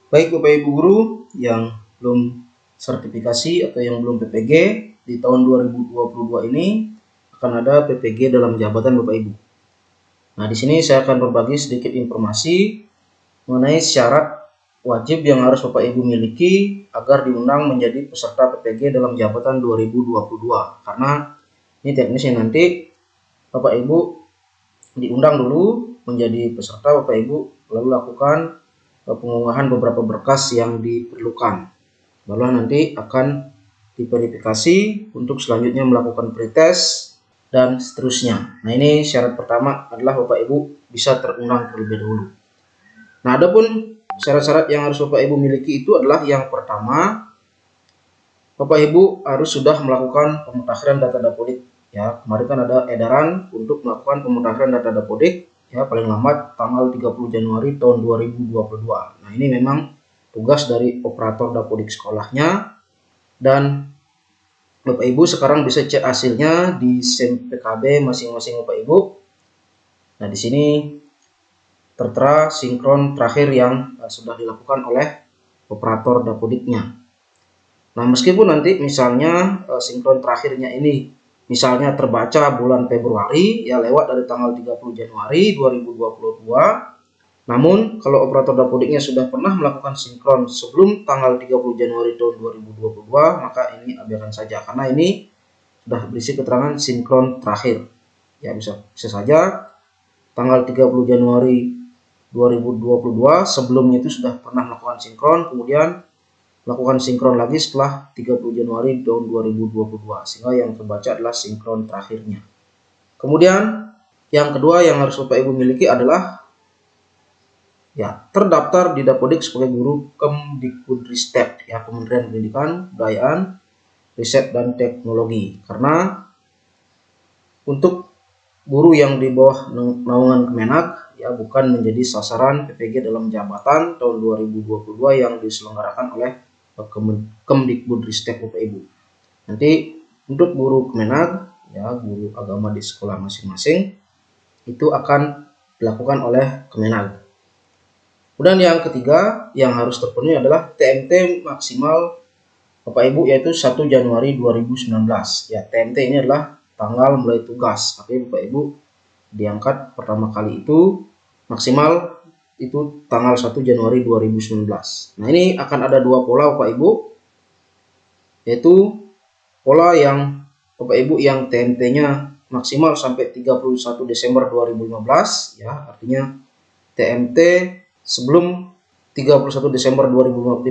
Baik Bapak Ibu guru yang belum sertifikasi atau yang belum PPG, di tahun 2022 ini akan ada PPG dalam jabatan Bapak Ibu. Nah, di sini saya akan berbagi sedikit informasi mengenai syarat wajib yang harus Bapak Ibu miliki agar diundang menjadi peserta PPG dalam jabatan 2022. Karena ini teknisnya nanti Bapak Ibu diundang dulu menjadi peserta, Bapak Ibu lalu lakukan pengunggahan beberapa berkas yang diperlukan. Baru nanti akan diverifikasi untuk selanjutnya melakukan pretest dan seterusnya. Nah, ini syarat pertama adalah Bapak Ibu bisa terundang terlebih dahulu. Nah, adapun syarat-syarat yang harus Bapak Ibu miliki itu adalah yang pertama, Bapak Ibu harus sudah melakukan pemutakhiran data dapodik. Ya, kemarin kan ada edaran untuk melakukan pemutakhiran data dapodik ya paling lambat tanggal 30 Januari tahun 2022. Nah, ini memang tugas dari operator dapodik sekolahnya, dan Bapak Ibu sekarang bisa cek hasilnya di SIM PKB masing-masing Bapak Ibu. Nah, di sini tertera sinkron terakhir yang sudah dilakukan oleh operator dapodiknya. Nah, meskipun nanti misalnya sinkron terakhirnya ini misalnya terbaca bulan Februari ya lewat dari tanggal 30 Januari 2022, namun kalau operator dapodiknya sudah pernah melakukan sinkron sebelum tanggal 30 Januari tahun 2022, maka ini abaikan saja karena ini sudah berisi keterangan sinkron terakhir. Ya, bisa saja tanggal 30 Januari 2022 sebelumnya itu sudah pernah melakukan sinkron, kemudian melakukan sinkron lagi setelah 30 Januari tahun 2022, sehingga yang terbaca adalah sinkron terakhirnya. Kemudian yang kedua yang harus Bapak Ibu miliki adalah ya terdaftar di Dapodik sebagai guru Kemdikbudristek ya, Kementerian Pendidikan, Kebudayaan, Riset dan Teknologi. Karena untuk guru yang di bawah naungan Kemenak ya bukan menjadi sasaran PPG dalam jabatan tahun 2022 yang diselenggarakan oleh Kemdikbudristek Bapak Ibu. Nanti untuk guru Kemenak ya, guru agama di sekolah masing-masing itu akan dilakukan oleh Kemenak. Kemudian yang ketiga yang harus terpenuhi adalah TMT maksimal Bapak Ibu yaitu 1 Januari 2019. Ya, TMT ini adalah tanggal mulai tugas. Tapi Bapak Ibu diangkat pertama kali itu maksimal itu tanggal 1 Januari 2019. Nah, ini akan ada dua pola Bapak Ibu, yaitu pola yang Bapak Ibu yang TMT-nya maksimal sampai 31 Desember 2015 ya, artinya TMT sebelum 31 Desember 2015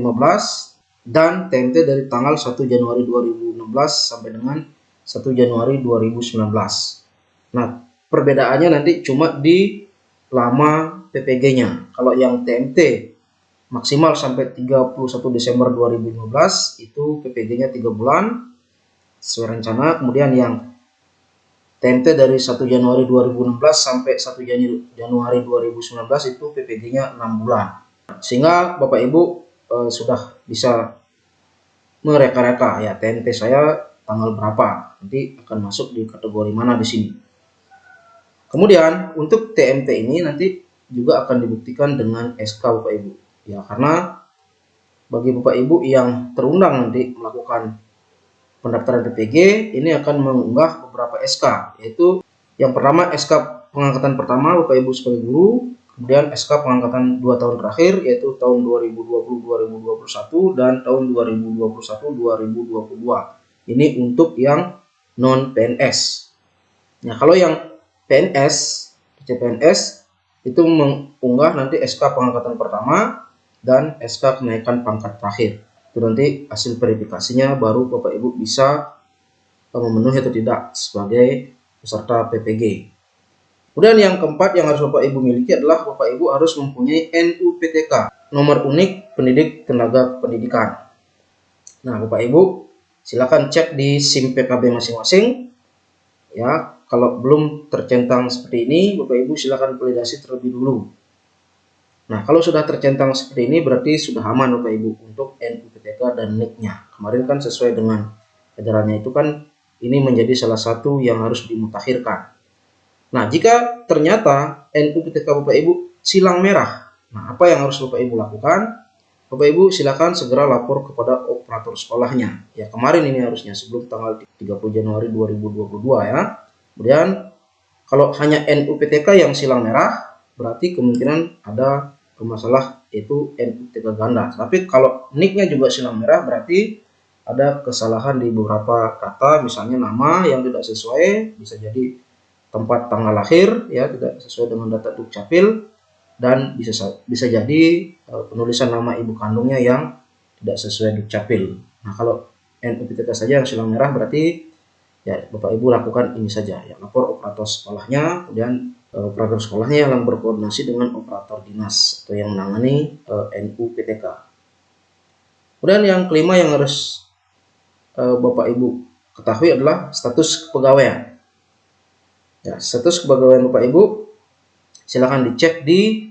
dan TMT dari tanggal 1 Januari 2016 sampai dengan 1 Januari 2019. Nah, perbedaannya nanti cuma di lama PPG-nya. Kalau yang TMT maksimal sampai 31 Desember 2015 itu PPG-nya 3 bulan sesuai rencana. Kemudian yang TMT dari 1 Januari 2016 sampai 1 Januari 2019 itu PPG-nya 6 bulan. Sehingga Bapak Ibu sudah bisa mereka-reka ya TMT saya tanggal berapa, nanti akan masuk di kategori mana di sini. Kemudian untuk TMT ini nanti juga akan dibuktikan dengan SK Bapak Ibu. Ya, karena bagi Bapak Ibu yang terundang nanti melakukan pendaftaran PPG ini akan mengunggah beberapa SK, yaitu yang pertama SK pengangkatan pertama Bapak Ibu sebagai guru, kemudian SK pengangkatan 2 tahun terakhir yaitu tahun 2020-2021 dan tahun 2021-2022. Ini untuk yang non PNS. Nah, kalau yang PNS, CPNS itu mengunggah nanti SK pengangkatan pertama dan SK kenaikan pangkat terakhir. Itu nanti hasil verifikasinya baru Bapak Ibu bisa memenuhi atau tidak sebagai peserta PPG. Kemudian yang keempat yang harus Bapak Ibu miliki adalah Bapak Ibu harus mempunyai NUPTK, nomor unik pendidik tenaga pendidikan. Nah, Bapak Ibu silakan cek di SIM PKB masing-masing. Ya, kalau belum tercentang seperti ini, Bapak Ibu silakan validasi terlebih dulu. Nah, kalau sudah tercentang seperti ini berarti sudah aman Bapak Ibu untuk NUPTK dan NIK-nya. Kemarin kan sesuai dengan edarannya itu kan ini menjadi salah satu yang harus dimutakhirkan. Nah, jika ternyata NUPTK Bapak Ibu silang merah, nah apa yang harus Bapak Ibu lakukan? Bapak Ibu silakan segera lapor kepada operator sekolahnya. Ya, kemarin ini harusnya sebelum tanggal 30 Januari 2022 ya. Kemudian kalau hanya NUPTK yang silang merah, berarti kemungkinan ada masalah yaitu NUPTK ganda. Tapi kalau NIK-nya juga silang merah, berarti ada kesalahan di beberapa data, misalnya nama yang tidak sesuai, bisa jadi tempat tanggal lahir ya tidak sesuai dengan data Dukcapil, dan bisa jadi penulisan nama ibu kandungnya yang tidak sesuai Dukcapil. Nah, kalau NUPTK saja yang silang merah, berarti ya Bapak Ibu lakukan ini saja ya, lapor operator sekolahnya, kemudian operator sekolahnya yang berkoordinasi dengan operator dinas atau yang menangani NUPTK. Kemudian yang kelima yang harus Bapak Ibu ketahui adalah status kepegawaian. Ya, status kepegawaian Bapak Ibu silakan dicek di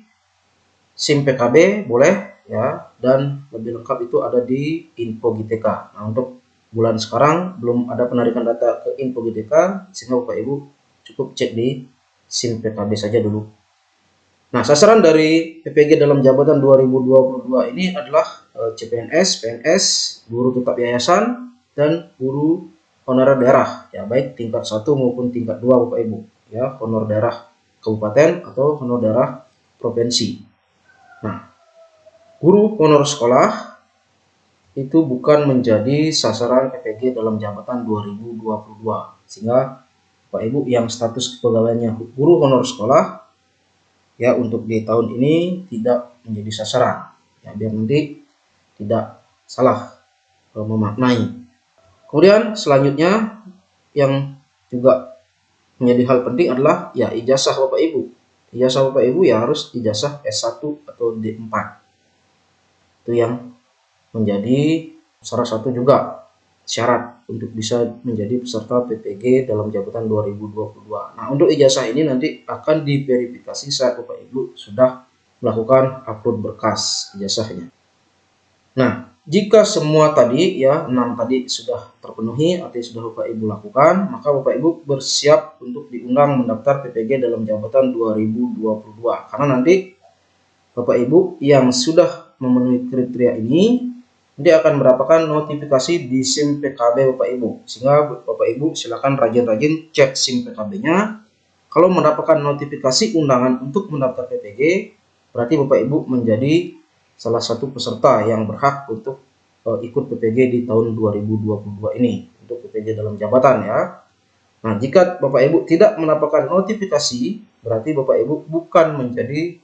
SIM PKB boleh ya, dan lebih lengkap itu ada di Info GTK. Nah, untuk bulan sekarang belum ada penarikan data ke Info GTK, sehingga Bapak Ibu cukup cek di SIM PKB saja dulu. Nah, sasaran dari PPG dalam jabatan 2022 ini adalah CPNS, PNS, guru tetap yayasan, dan guru honorer daerah ya, baik tingkat 1 maupun tingkat 2 Bapak Ibu ya, honor daerah kabupaten atau honor daerah provinsi. Nah, guru honor sekolah itu bukan menjadi sasaran PPG dalam jabatan 2022, sehingga Bapak Ibu yang status kepegawaiannya guru honor sekolah ya, untuk di tahun ini tidak menjadi sasaran ya, biar nanti tidak salah memaknai. Kemudian selanjutnya yang juga menjadi hal penting adalah ya ijazah Bapak Ibu. Ijazah Bapak Ibu ya harus ijazah S1 atau D4. Itu yang menjadi salah satu juga syarat untuk bisa menjadi peserta PPG dalam jabatan 2022. Nah, untuk ijazah ini nanti akan diverifikasi saat Bapak Ibu sudah melakukan upload berkas ijazahnya. Nah, jika semua tadi ya 6 tadi sudah terpenuhi atau sudah Bapak Ibu lakukan, maka Bapak Ibu bersiap untuk diundang mendaftar PPG dalam jabatan 2022. Karena nanti Bapak Ibu yang sudah memenuhi kriteria ini, dia akan mendapatkan notifikasi di SIM PKB Bapak Ibu. Sehingga Bapak Ibu silakan rajin-rajin cek SIM PKB-nya. Kalau mendapatkan notifikasi undangan untuk mendaftar PPG, berarti Bapak Ibu menjadi salah satu peserta yang berhak untuk ikut PPG di tahun 2022 ini, untuk PPG dalam jabatan ya. Nah, jika Bapak Ibu tidak mendapatkan notifikasi, berarti Bapak Ibu bukan menjadi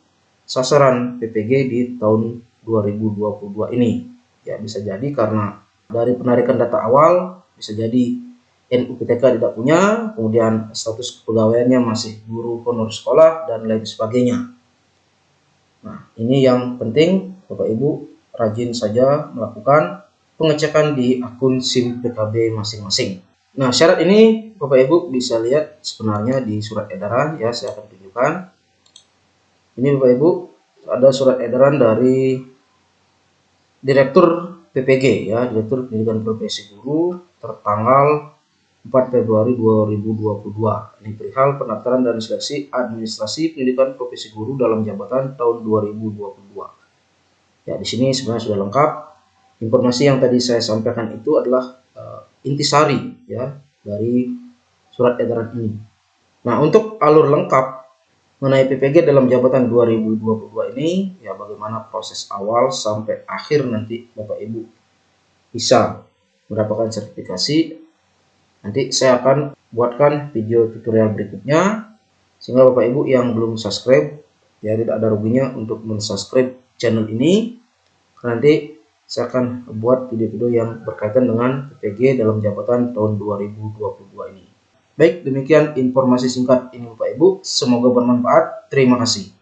sasaran PPG di tahun 2022 ini. Ya, bisa jadi karena dari penarikan data awal, bisa jadi NUPTK tidak punya, kemudian status kepegawaiannya masih guru honor sekolah, dan lain sebagainya. Nah, ini yang penting Bapak Ibu rajin saja melakukan pengecekan di akun SIM PKB masing-masing. Nah, syarat ini Bapak Ibu bisa lihat sebenarnya di surat edaran ya, saya akan tunjukkan. Ini Bapak Ibu ada surat edaran dari Direktur PPG ya, Direktur Pendidikan Profesi Guru tertanggal 4 Februari 2022. Ini perihal pendaftaran dan seleksi administrasi pendidikan profesi guru dalam jabatan tahun 2022. Ya, di sini sebenarnya sudah lengkap. Informasi yang tadi saya sampaikan itu adalah intisari ya dari surat edaran ini. Nah, untuk alur lengkap mengenai PPG dalam jabatan 2022 ini ya, bagaimana proses awal sampai akhir nanti Bapak Ibu bisa mendapatkan sertifikasi, nanti saya akan buatkan video tutorial berikutnya, sehingga Bapak Ibu yang belum subscribe ya tidak ada ruginya untuk mensubscribe channel ini, karena nanti saya akan buat video-video yang berkaitan dengan PPG dalam jabatan tahun 2022 ini. Baik, demikian informasi singkat ini Bapak Ibu, semoga bermanfaat. Terima kasih.